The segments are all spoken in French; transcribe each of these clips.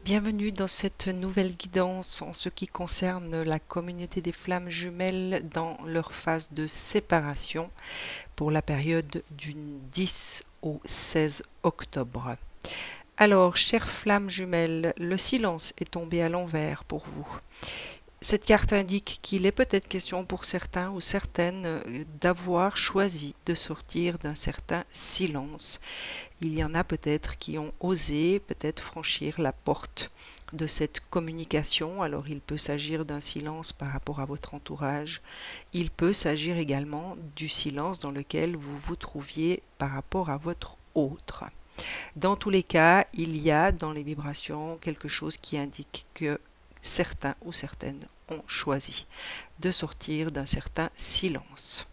Bienvenue dans cette nouvelle guidance en ce qui concerne la communauté des flammes jumelles dans leur phase de séparation pour la période du 10 au 16 octobre. Alors, chères flammes jumelles, le silence est tombé à l'envers pour vous. Cette carte indique qu'il est peut-être question pour certains ou certaines d'avoir choisi de sortir d'un certain silence. Il y en a peut-être qui ont osé peut-être franchir la porte de cette communication. Alors il peut s'agir d'un silence par rapport à votre entourage. Il peut s'agir également du silence dans lequel vous vous trouviez par rapport à votre autre. Dans tous les cas, il y a dans les vibrations quelque chose qui indique que certains ou certaines ont choisi de sortir d'un certain silence.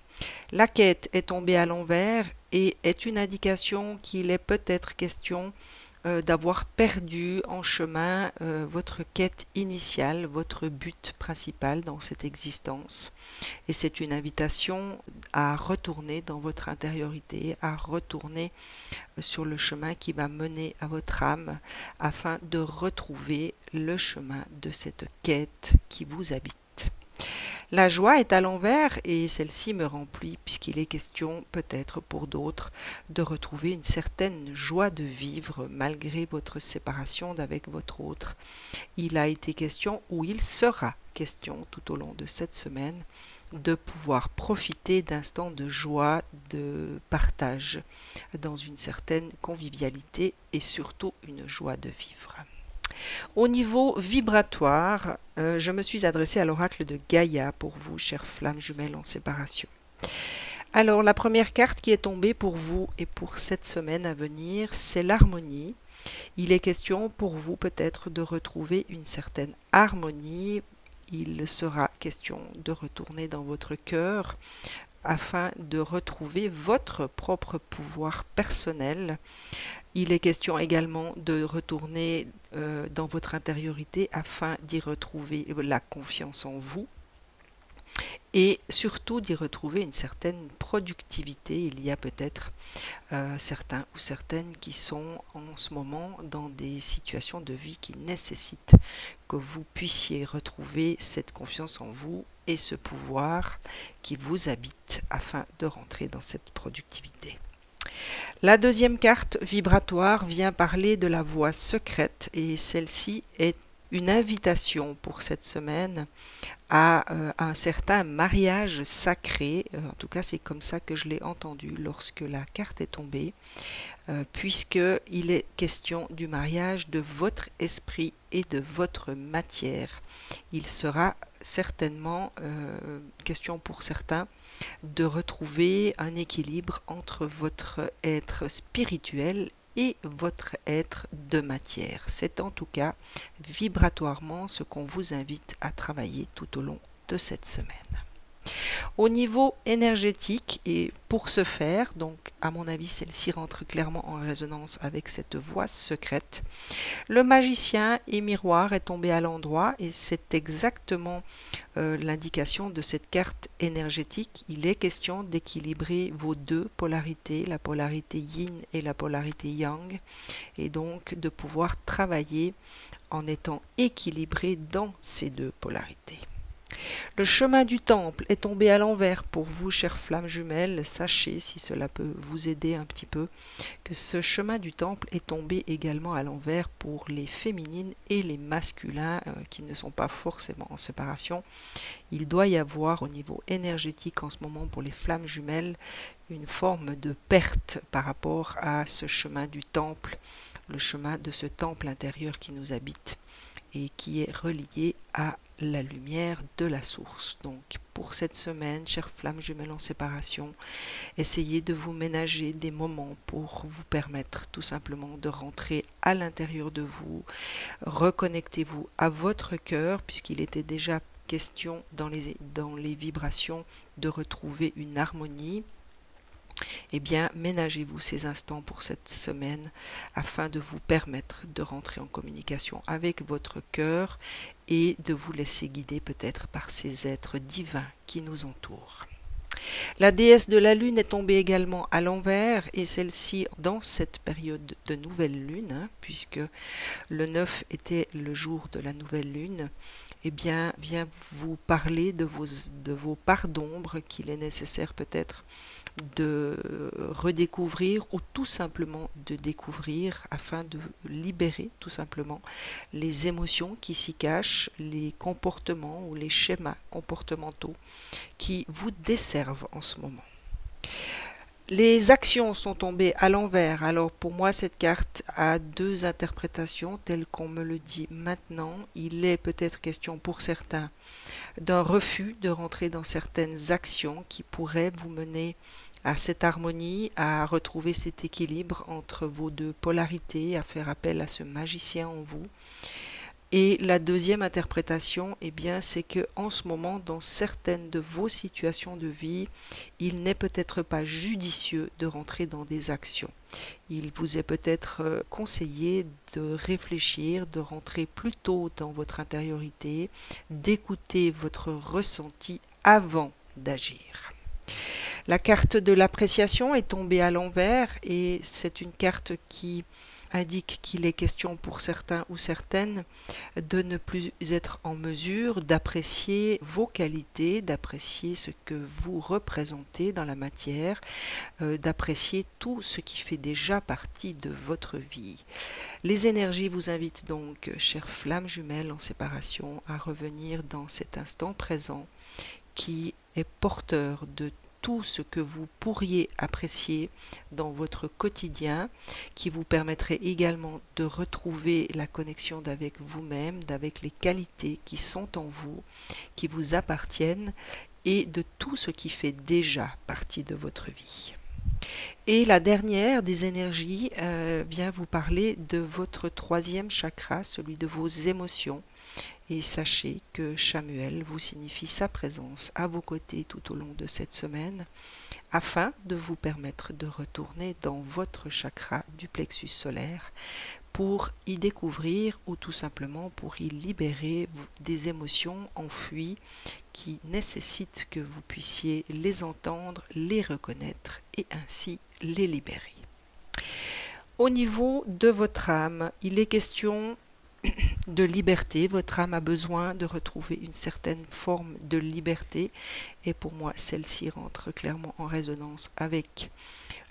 La quête est tombée à l'envers et est une indication qu'il est peut-être question d'avoir perdu en chemin votre quête initiale, votre but principal dans cette existence. Et c'est une invitation à retourner dans votre intériorité, à retourner sur le chemin qui va mener à votre âme afin de retrouver le chemin de cette quête qui vous habite. La joie est à l'envers et celle-ci me remplit puisqu'il est question peut-être pour d'autres de retrouver une certaine joie de vivre malgré votre séparation d'avec votre autre. Il a été question ou il sera question tout au long de cette semaine de pouvoir profiter d'instants de joie, de partage dans une certaine convivialité et surtout une joie de vivre. Au niveau vibratoire, je me suis adressée à l'oracle de Gaïa pour vous, chères flammes jumelles en séparation. Alors, la première carte qui est tombée pour vous et pour cette semaine à venir, c'est l'harmonie. Il est question pour vous peut-être de retrouver une certaine harmonie. Il sera question de retourner dans votre cœur afin de retrouver votre propre pouvoir personnel. Il est question également de retourner dans votre intériorité afin d'y retrouver la confiance en vous et surtout d'y retrouver une certaine productivité. Il y a peut-être certains ou certaines qui sont en ce moment dans des situations de vie qui nécessitent que vous puissiez retrouver cette confiance en vous et ce pouvoir qui vous habite afin de rentrer dans cette productivité. La deuxième carte vibratoire vient parler de la voie secrète et celle-ci est une invitation pour cette semaine à un certain mariage sacré. En tout cas, c'est comme ça que je l'ai entendu lorsque la carte est tombée, puisqu'il est question du mariage de votre esprit et de votre matière. Il sera certainement question pour certains de retrouver un équilibre entre votre être spirituel et votre être de matière. C'est en tout cas vibratoirement ce qu'on vous invite à travailler tout au long de cette semaine. Au niveau énergétique, et pour ce faire, donc à mon avis celle-ci rentre clairement en résonance avec cette voie secrète, le magicien et miroir est tombé à l'endroit et c'est exactement l'indication de cette carte énergétique. Il est question d'équilibrer vos deux polarités, la polarité yin et la polarité yang, et donc de pouvoir travailler en étant équilibré dans ces deux polarités. Le chemin du temple est tombé à l'envers pour vous, chères flammes jumelles. Sachez, si cela peut vous aider un petit peu, que ce chemin du temple est tombé également à l'envers pour les féminines et les masculins qui ne sont pas forcément en séparation. Il doit y avoir au niveau énergétique en ce moment pour les flammes jumelles une forme de perte par rapport à ce chemin du temple, le chemin de ce temple intérieur qui nous habite et qui est relié à la lumière de la source. Donc pour cette semaine, chères flammes jumelles en séparation, essayez de vous ménager des moments pour vous permettre tout simplement de rentrer à l'intérieur de vous. Reconnectez-vous à votre cœur, puisqu'il était déjà question dans les vibrations de retrouver une harmonie. Eh bien, ménagez-vous ces instants pour cette semaine afin de vous permettre de rentrer en communication avec votre cœur et de vous laisser guider peut-être par ces êtres divins qui nous entourent. La déesse de la lune est tombée également à l'envers et celle-ci dans cette période de nouvelle lune, puisque le 9 était le jour de la nouvelle lune, eh bien, vient vous parler de vos parts d'ombre qu'il est nécessaire peut-être de redécouvrir ou tout simplement de découvrir afin de libérer tout simplement les émotions qui s'y cachent, les comportements ou les schémas comportementaux qui vous desservent en ce moment. Les actions sont tombées à l'envers. Alors pour moi, cette carte a deux interprétations telles qu'on me le dit maintenant. Il est peut-être question pour certains d'un refus de rentrer dans certaines actions qui pourraient vous mener à cette harmonie, à retrouver cet équilibre entre vos deux polarités, à faire appel à ce magicien en vous. Et la deuxième interprétation, eh bien, c'est que en ce moment, dans certaines de vos situations de vie, il n'est peut-être pas judicieux de rentrer dans des actions. Il vous est peut-être conseillé de réfléchir, de rentrer plutôt dans votre intériorité, d'écouter votre ressenti avant d'agir. La carte de l'appréciation est tombée à l'envers et c'est une carte qui indique qu'il est question pour certains ou certaines de ne plus être en mesure d'apprécier vos qualités, d'apprécier ce que vous représentez dans la matière, d'apprécier tout ce qui fait déjà partie de votre vie. Les énergies vous invitent donc, chères flammes jumelles en séparation, à revenir dans cet instant présent qui est porteur de tout ce que vous pourriez apprécier dans votre quotidien, qui vous permettrait également de retrouver la connexion d'avec vous-même, d'avec les qualités qui sont en vous, qui vous appartiennent, et de tout ce qui fait déjà partie de votre vie. Et la dernière des énergies vient vous parler de votre troisième chakra, celui de vos émotions. Et sachez que Chamuel vous signifie sa présence à vos côtés tout au long de cette semaine afin de vous permettre de retourner dans votre chakra du plexus solaire pour y découvrir ou tout simplement pour y libérer des émotions enfouies qui nécessitent que vous puissiez les entendre, les reconnaître et ainsi les libérer. Au niveau de votre âme, il est question de liberté. Votre âme a besoin de retrouver une certaine forme de liberté et pour moi celle-ci rentre clairement en résonance avec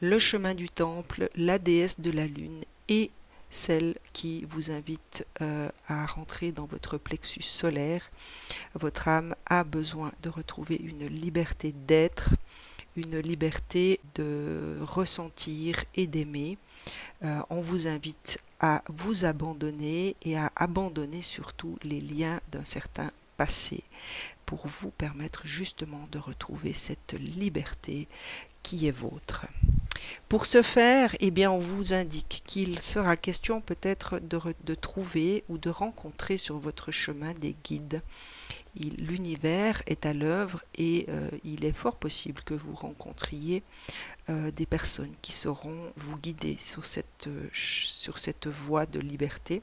le chemin du temple, la déesse de la lune et celle qui vous invite à rentrer dans votre plexus solaire. Votre âme a besoin de retrouver une liberté d'être, une liberté de ressentir et d'aimer. On vous invite à vous abandonner et à abandonner surtout les liens d'un certain passé pour vous permettre justement de retrouver cette liberté qui est vôtre. Pour ce faire, eh bien, on vous indique qu'il sera question peut-être de trouver ou de rencontrer sur votre chemin des guides. L'univers est à l'œuvre et il est fort possible que vous rencontriez des personnes qui sauront vous guider sur cette voie de liberté.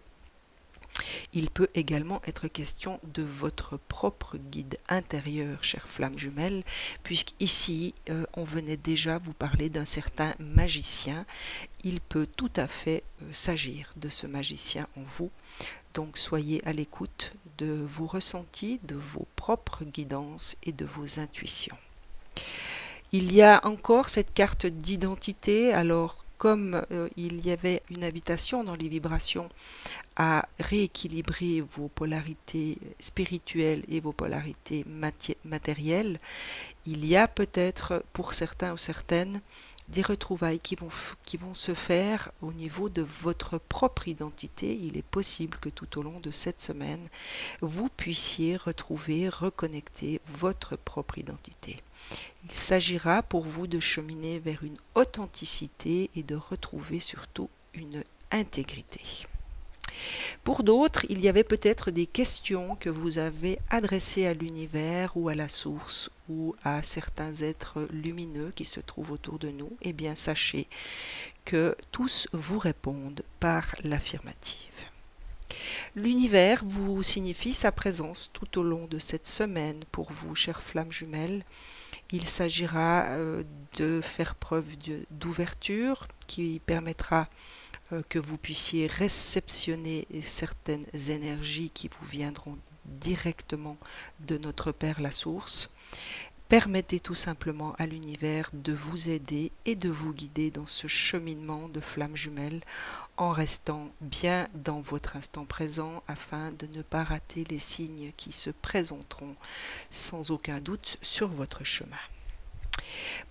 Il peut également être question de votre propre guide intérieur, chère flamme jumelle, puisqu'ici, on venait déjà vous parler d'un certain magicien. Il peut tout à fait s'agir de ce magicien en vous. Donc soyez à l'écoute de vos ressentis, de vos propres guidances et de vos intuitions. Il y a encore cette carte d'identité. Alors comme il y avait une invitation dans les vibrations à rééquilibrer vos polarités spirituelles et vos polarités matérielles, il y a peut-être pour certains ou certaines des retrouvailles qui vont se faire au niveau de votre propre identité. Il est possible que tout au long de cette semaine, vous puissiez retrouver, reconnecter votre propre identité. Il s'agira pour vous de cheminer vers une authenticité et de retrouver surtout une intégrité. Pour d'autres, il y avait peut-être des questions que vous avez adressées à l'univers ou à la source ou à certains êtres lumineux qui se trouvent autour de nous. Eh bien, sachez que tous vous répondent par l'affirmative. L'univers vous signifie sa présence tout au long de cette semaine pour vous, chères flammes jumelles. Il s'agira de faire preuve d'ouverture qui permettra que vous puissiez réceptionner certaines énergies qui vous viendront directement de notre Père la Source. Permettez tout simplement à l'univers de vous aider et de vous guider dans ce cheminement de flammes jumelles en restant bien dans votre instant présent afin de ne pas rater les signes qui se présenteront sans aucun doute sur votre chemin.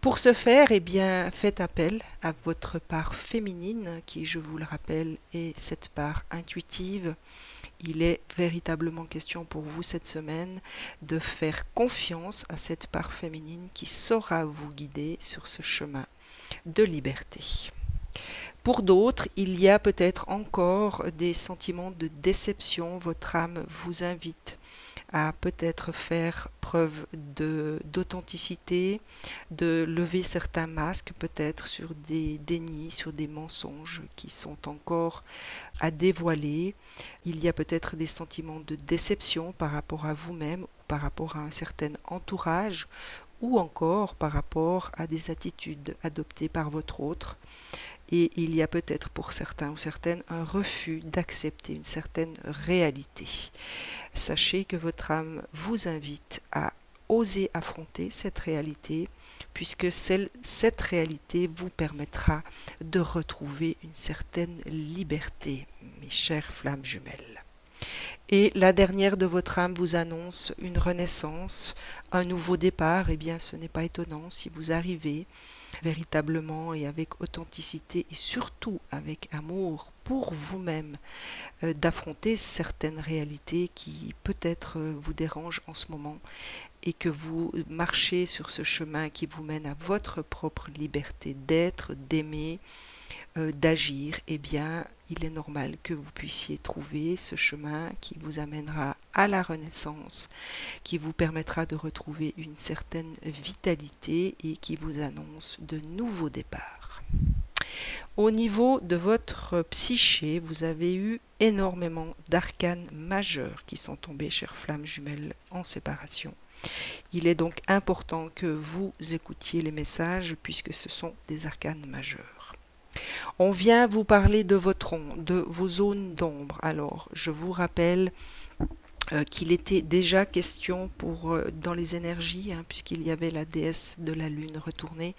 Pour ce faire, eh bien, faites appel à votre part féminine qui, je vous le rappelle, est cette part intuitive. Il est véritablement question pour vous cette semaine de faire confiance à cette part féminine qui saura vous guider sur ce chemin de liberté. Pour d'autres, il y a peut-être encore des sentiments de déception. Votre âme vous invite à peut-être faire preuve d'authenticité, de lever certains masques peut-être sur des dénis, sur des mensonges qui sont encore à dévoiler. Il y a peut-être des sentiments de déception par rapport à vous-même, par rapport à un certain entourage ou encore par rapport à des attitudes adoptées par votre autre. Et il y a peut-être pour certains ou certaines un refus d'accepter une certaine réalité. Sachez que votre âme vous invite à oser affronter cette réalité, puisque cette réalité vous permettra de retrouver une certaine liberté, mes chères flammes jumelles. Et la dernière de votre âme vous annonce une renaissance, un nouveau départ. Eh bien, ce n'est pas étonnant si vous arrivez véritablement et avec authenticité et surtout avec amour pour vous-même d'affronter certaines réalités qui peut-être vous dérangent en ce moment et que vous marchez sur ce chemin qui vous mène à votre propre liberté d'être, d'aimer, d'agir. Eh bien, il est normal que vous puissiez trouver ce chemin qui vous amènera à la renaissance, qui vous permettra de retrouver une certaine vitalité et qui vous annonce de nouveaux départs. Au niveau de votre psyché, vous avez eu énormément d'arcanes majeurs qui sont tombés, chères flammes jumelles, en séparation. Il est donc important que vous écoutiez les messages puisque ce sont des arcanes majeurs. On vient vous parler de de vos zones d'ombre. Alors, je vous rappelle qu'il était déjà question dans les énergies, puisqu'il y avait la déesse de la lune retournée.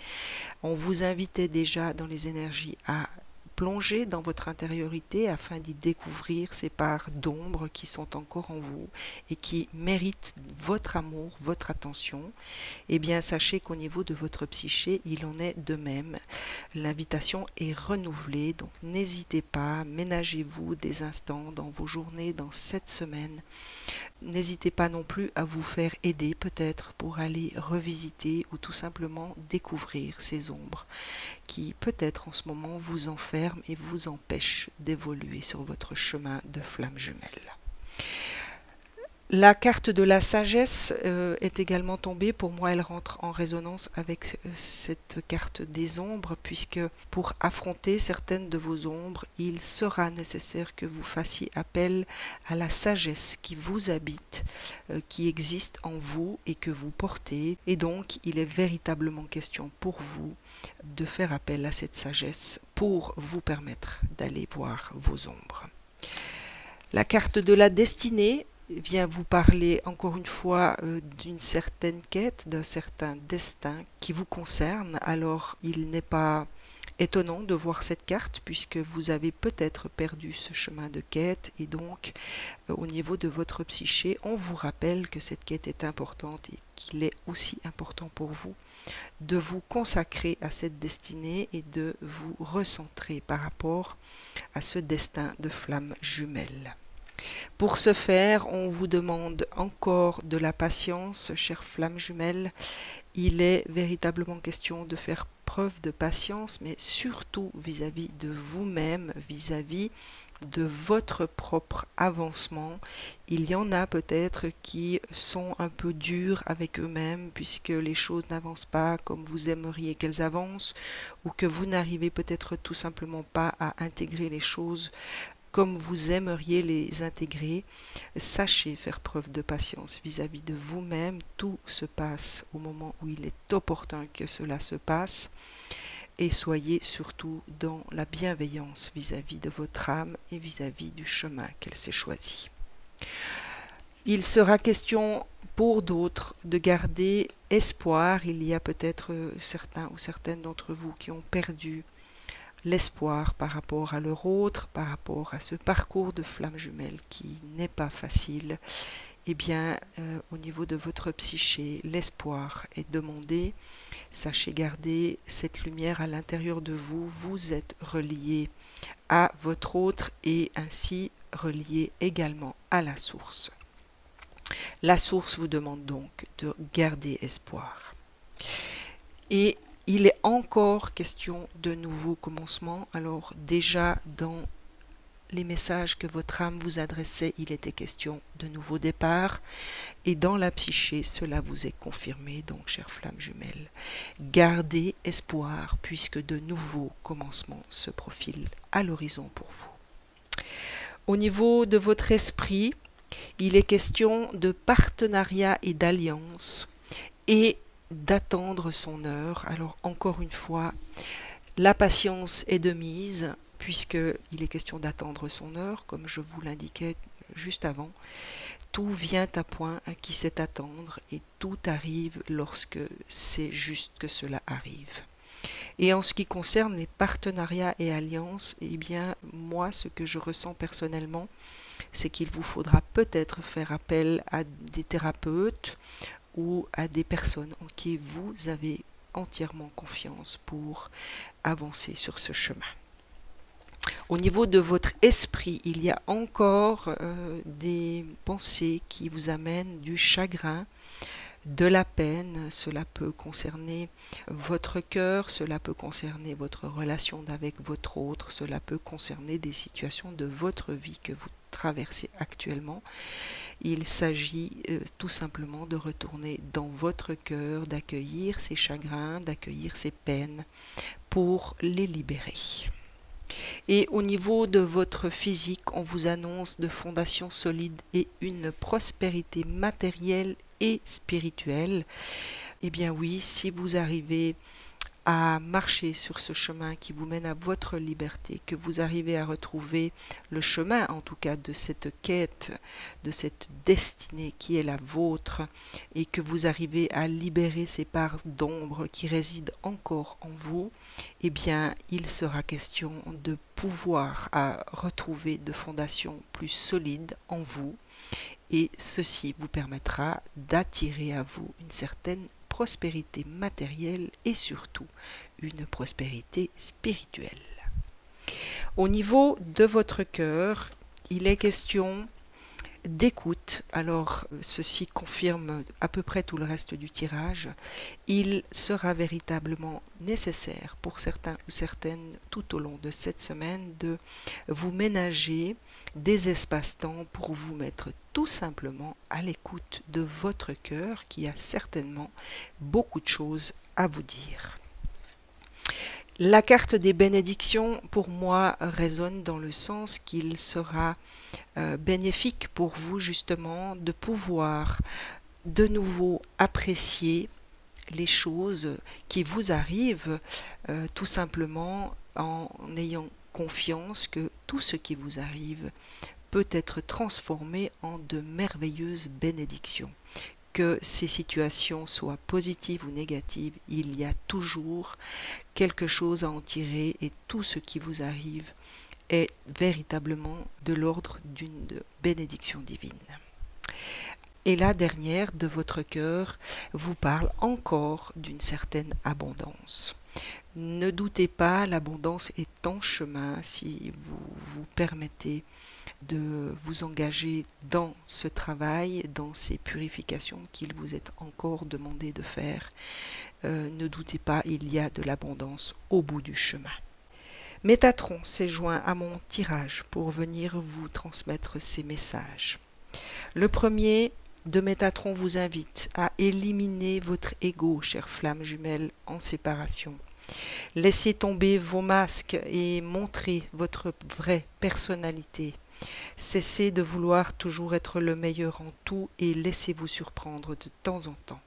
On vous invitait déjà dans les énergies à plonger dans votre intériorité afin d'y découvrir ces parts d'ombre qui sont encore en vous et qui méritent votre amour, votre attention. Eh bien, sachez qu'au niveau de votre psyché, il en est de même. L'invitation est renouvelée, donc n'hésitez pas, ménagez-vous des instants dans vos journées, dans cette semaine. N'hésitez pas non plus à vous faire aider peut-être pour aller revisiter ou tout simplement découvrir ces ombres qui peut-être en ce moment vous enferment et vous empêchent d'évoluer sur votre chemin de flamme jumelle. La carte de la sagesse est également tombée. Pour moi, elle rentre en résonance avec cette carte des ombres, puisque pour affronter certaines de vos ombres, il sera nécessaire que vous fassiez appel à la sagesse qui vous habite, qui existe en vous et que vous portez. Et donc, il est véritablement question pour vous de faire appel à cette sagesse pour vous permettre d'aller voir vos ombres. La carte de la destinée vient vous parler encore une fois d'une certaine quête, d'un certain destin qui vous concerne. Alors il n'est pas étonnant de voir cette carte puisque vous avez peut-être perdu ce chemin de quête et donc au niveau de votre psyché, on vous rappelle que cette quête est importante et qu'il est aussi important pour vous de vous consacrer à cette destinée et de vous recentrer par rapport à ce destin de flamme jumelle. Pour ce faire, on vous demande encore de la patience, chères flammes jumelles. Il est véritablement question de faire preuve de patience, mais surtout vis-à-vis de vous-même, vis-à-vis de votre propre avancement. Il y en a peut-être qui sont un peu durs avec eux-mêmes puisque les choses n'avancent pas comme vous aimeriez qu'elles avancent ou que vous n'arrivez peut-être tout simplement pas à intégrer les choses comme vous aimeriez les intégrer. Sachez faire preuve de patience vis-à-vis de vous-même. Tout se passe au moment où il est opportun que cela se passe. Et soyez surtout dans la bienveillance vis-à-vis de votre âme et vis-à-vis du chemin qu'elle s'est choisi. Il sera question pour d'autres de garder espoir. Il y a peut-être certains ou certaines d'entre vous qui ont perdu l'espoir par rapport à leur autre, par rapport à ce parcours de flamme jumelle qui n'est pas facile. Eh bien, au niveau de votre psyché, l'espoir est demandé. Sachez garder cette lumière à l'intérieur de vous. Vous êtes relié à votre autre et ainsi relié également à la source. La source vous demande donc de garder espoir. Et il est encore question de nouveaux commencements. Alors déjà dans les messages que votre âme vous adressait, il était question de nouveaux départs. Et dans la psyché, cela vous est confirmé. Donc, chère flamme jumelle, gardez espoir puisque de nouveaux commencements se profilent à l'horizon pour vous. Au niveau de votre esprit, il est question de partenariat et d'alliance et d'attendre son heure. Alors, encore une fois, la patience est de mise, puisqu'il est question d'attendre son heure, comme je vous l'indiquais juste avant. Tout vient à point qui sait attendre et tout arrive lorsque c'est juste que cela arrive. Et en ce qui concerne les partenariats et alliances, eh bien, moi, ce que je ressens personnellement, c'est qu'il vous faudra peut-être faire appel à des thérapeutes ou à des personnes en qui vous avez entièrement confiance pour avancer sur ce chemin. Au niveau de votre esprit, il y a encore des pensées qui vous amènent du chagrin, de la peine. Cela peut concerner votre cœur, cela peut concerner votre relation avec votre autre, cela peut concerner des situations de votre vie que vous traversez actuellement. Il s'agit tout simplement de retourner dans votre cœur, d'accueillir ces chagrins, d'accueillir ces peines pour les libérer. Et au niveau de votre physique, on vous annonce de fondations solides et une prospérité matérielle et spirituelle. Eh bien oui, si vous arrivez à marcher sur ce chemin qui vous mène à votre liberté, que vous arrivez à retrouver le chemin en tout cas de cette quête, de cette destinée qui est la vôtre, et que vous arrivez à libérer ces parts d'ombre qui résident encore en vous, eh bien il sera question de pouvoir retrouver de fondations plus solides en vous, et ceci vous permettra d'attirer à vous une certaine prospérité matérielle et surtout une prospérité spirituelle. Au niveau de votre cœur, il est question d'écoute. Alors ceci confirme à peu près tout le reste du tirage. Il sera véritablement nécessaire pour certains ou certaines tout au long de cette semaine de vous ménager des espaces-temps pour vous mettre tout simplement à l'écoute de votre cœur qui a certainement beaucoup de choses à vous dire. La carte des bénédictions, pour moi, résonne dans le sens qu'il sera bénéfique pour vous justement de pouvoir de nouveau apprécier les choses qui vous arrivent tout simplement en ayant confiance que tout ce qui vous arrive peut être transformé en de merveilleuses bénédictions. Que ces situations soient positives ou négatives, il y a toujours quelque chose à en tirer et tout ce qui vous arrive est véritablement de l'ordre d'une bénédiction divine. Et la dernière de votre cœur vous parle encore d'une certaine abondance. Ne doutez pas, l'abondance est en chemin si vous vous permettez de vous engager dans ce travail, dans ces purifications qu'il vous est encore demandé de faire. Ne doutez pas, il y a de l'abondance au bout du chemin. Métatron s'est joint à mon tirage pour venir vous transmettre ces messages. Le premier de Métatron vous invite à éliminer votre ego, chère flamme jumelle en séparation. Laissez tomber vos masques et montrez votre vraie personnalité. Cessez de vouloir toujours être le meilleur en tout et laissez-vous surprendre de temps en temps.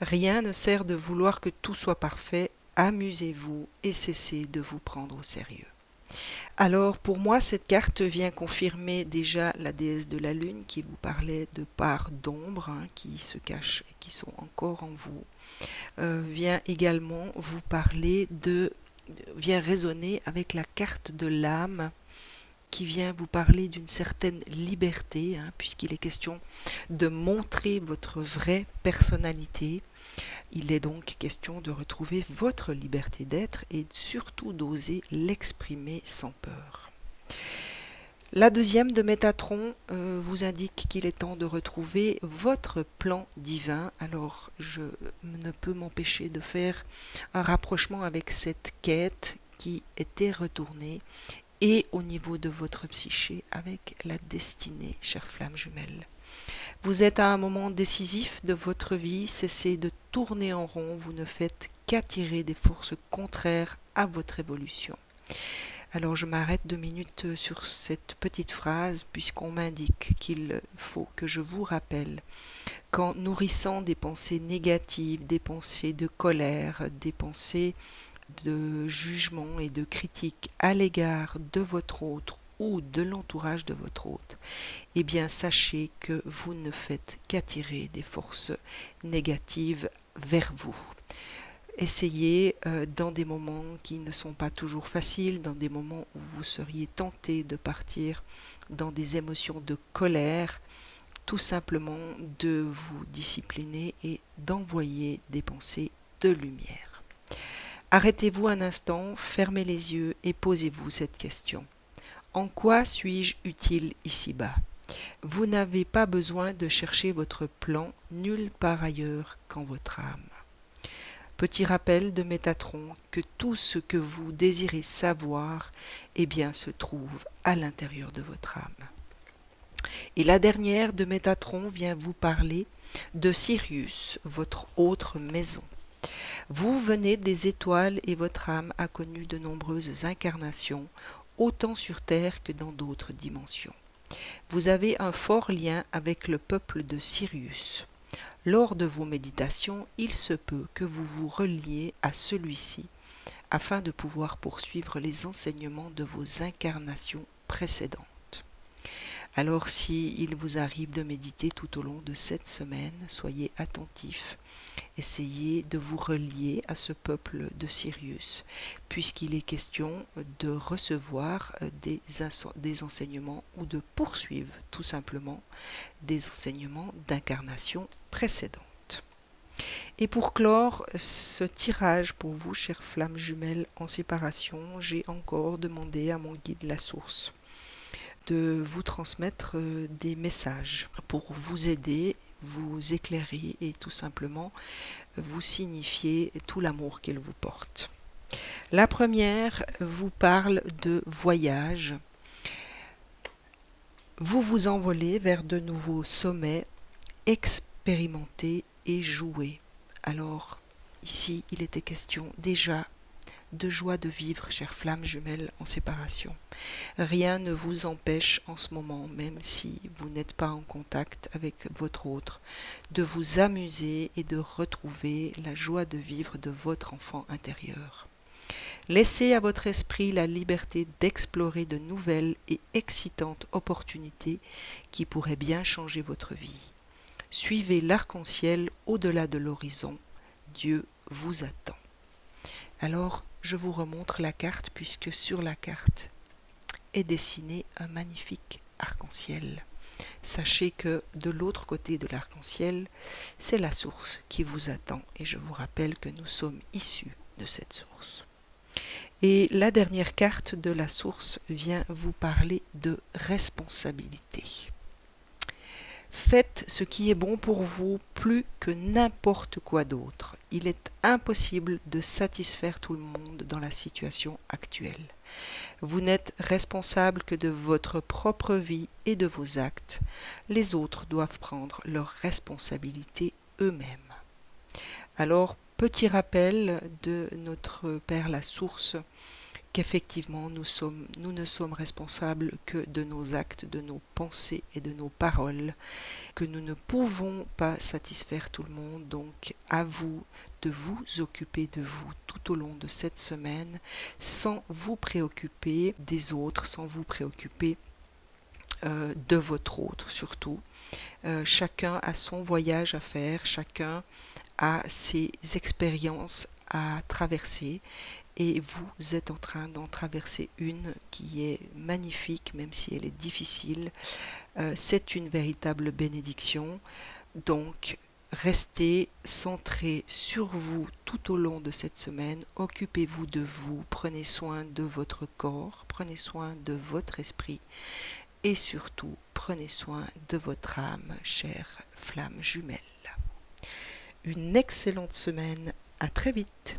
Rien ne sert de vouloir que tout soit parfait, amusez-vous et cessez de vous prendre au sérieux. Alors pour moi cette carte vient confirmer déjà la déesse de la lune qui vous parlait de parts d'ombre qui se cachent et qui sont encore en vous. Vient également vous parler vient résonner avec la carte de l'âme qui vient vous parler d'une certaine liberté, puisqu'il est question de montrer votre vraie personnalité. Il est donc question de retrouver votre liberté d'être et surtout d'oser l'exprimer sans peur. La deuxième de Métatron vous indique qu'il est temps de retrouver votre plan divin. Alors je ne peux m'empêcher de faire un rapprochement avec cette quête qui était retournée et au niveau de votre psyché avec la destinée, chère flamme jumelle. Vous êtes à un moment décisif de votre vie, cessez de tourner en rond, vous ne faites qu'attirer des forces contraires à votre évolution. Alors je m'arrête 2 minutes sur cette petite phrase puisqu'on m'indique qu'il faut que je vous rappelle qu'en nourrissant des pensées négatives, des pensées de colère, des pensées de jugement et de critique à l'égard de votre hôte ou de l'entourage de votre hôte, eh bien sachez que vous ne faites qu'attirer des forces négatives vers vous. Essayez dans des moments qui ne sont pas toujours faciles, dans des moments où vous seriez tenté de partir dans des émotions de colère, tout simplement de vous discipliner et d'envoyer des pensées de lumière. Arrêtez-vous un instant, fermez les yeux et posez-vous cette question. En quoi suis-je utile ici-bas? Vous n'avez pas besoin de chercher votre plan nulle part ailleurs qu'en votre âme. Petit rappel de Métatron que tout ce que vous désirez savoir, eh bien, se trouve à l'intérieur de votre âme. Et la dernière de Métatron vient vous parler de Sirius, votre autre maison. Vous venez des étoiles et votre âme a connu de nombreuses incarnations, autant sur Terre que dans d'autres dimensions. Vous avez un fort lien avec le peuple de Sirius. Lors de vos méditations, il se peut que vous vous reliez à celui-ci afin de pouvoir poursuivre les enseignements de vos incarnations précédentes. Alors il vous arrive de méditer tout au long de cette semaine, soyez attentifs. Essayez de vous relier à ce peuple de Sirius, puisqu'il est question de recevoir des enseignements ou de poursuivre tout simplement des enseignements d'incarnation précédente. Et pour clore ce tirage pour vous, chères flammes jumelles en séparation, j'ai encore demandé à mon guide la source de vous transmettre des messages pour vous aider, vous éclairer et tout simplement vous signifier tout l'amour qu'elle vous porte. La première vous parle de voyage. Vous vous envolez vers de nouveaux sommets, expérimentez et jouez. Alors, ici, il était question déjà de joie de vivre, chères flammes jumelles en séparation. Rien ne vous empêche en ce moment, même si vous n'êtes pas en contact avec votre autre, de vous amuser et de retrouver la joie de vivre de votre enfant intérieur. Laissez à votre esprit la liberté d'explorer de nouvelles et excitantes opportunités qui pourraient bien changer votre vie. Suivez l'arc-en-ciel au-delà de l'horizon. Dieu vous attend. Alors, je vous remontre la carte puisque sur la carte est dessiné un magnifique arc-en-ciel. Sachez que de l'autre côté de l'arc-en-ciel, c'est la source qui vous attend et je vous rappelle que nous sommes issus de cette source. Et la dernière carte de la source vient vous parler de responsabilité. Faites ce qui est bon pour vous plus que n'importe quoi d'autre. Il est impossible de satisfaire tout le monde dans la situation actuelle. Vous n'êtes responsable que de votre propre vie et de vos actes. Les autres doivent prendre leurs responsabilités eux-mêmes. Alors, petit rappel de notre Père la Source, qu'effectivement nous ne sommes responsables que de nos actes, de nos pensées et de nos paroles, que nous ne pouvons pas satisfaire tout le monde, donc à vous de vous occuper de vous tout au long de cette semaine, sans vous préoccuper des autres, sans vous préoccuper de votre autre surtout. Chacun a son voyage à faire, chacun a ses expériences à traverser, et vous êtes en train d'en traverser une qui est magnifique, même si elle est difficile. C'est une véritable bénédiction. Donc, restez centrés sur vous tout au long de cette semaine. Occupez-vous de vous, prenez soin de votre corps, prenez soin de votre esprit et surtout, prenez soin de votre âme, chère flamme jumelle. Une excellente semaine, à très vite.